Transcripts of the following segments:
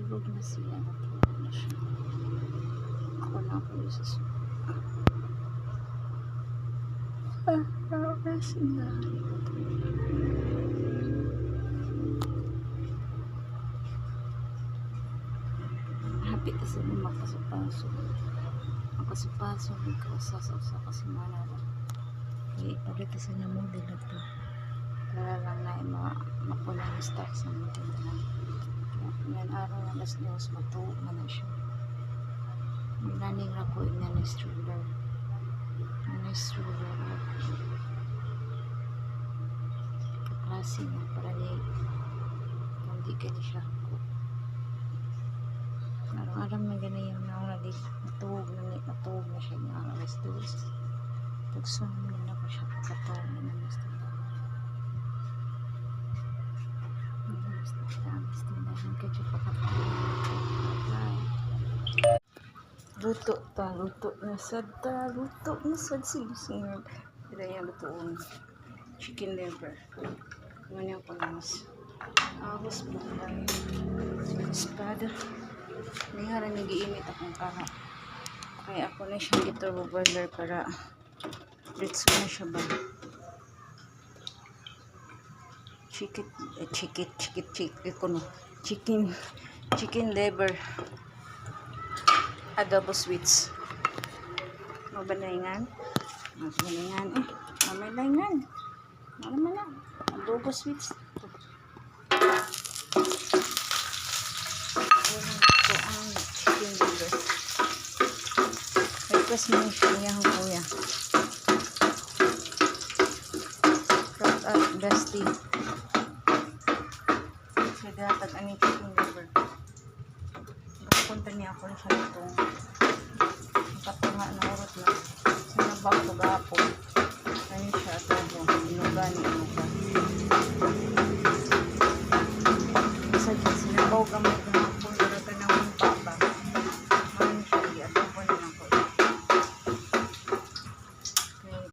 natulog na siya. Natulog na siya. Ako na ako yung susunod. Oras na. Happy kasi nung magpasok-pasok. Magpasok-pasok. Nagkasasa-sa kasi manara. Kaya ipalit kasi na model na ito. Para lang na makuha yung stock sa mga tindahan. Yan araw na alas 2 matuwa na siya. Naning ako na na stroller. Na stroller. Kaklase na para niya hindi ka na siya ako. Araw-araw na ganyan yung natuwag na siya ng alas 2. Pagsunod na ako siya pagkatawag na ng luto na sad silusingag ito yung lutoon chicken liver ganyan ko lamas ahos blay espada may nga rin nag-iinit akong kara kaya ako na siyang ito boiler para ritso na siya ba chicken liver adobo sweets mabanayngan mamayngan naman na adobo sweets ito ang chicken liver request mo siya yung kuya cut up dusty datag ang chicken liver. Punta niya ako sa itong katunga na urot na sa nabang pagapon. Ayun siya at ako. Inugani. Isa dyan sinabaw gamay gahapon. Pero ka naman baba. Ayun siya. Adobo na ako.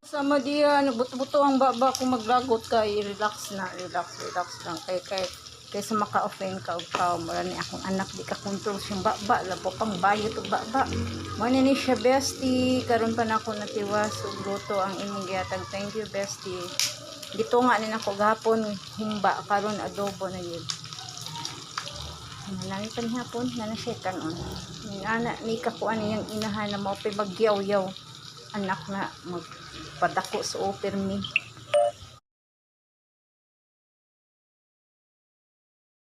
Sama diya. Buto-buto ang baba kung maglagot ka. Relax na. Relax lang. Kaysa maka-offend ka og tao mura ni akong anak di ka kontrol siyang baba labo pang bayot og baba mo ni siya bestie karon pa nako natiwas og luto ang imong gihatag thank you bestie gitunga ni nako gahapon humba karon adobo na yun nani pa ni hapon nana siya kanon ni ana ni kakuan niyang inahan na mao pay magyaw-yaw anak na magpadako sa opermi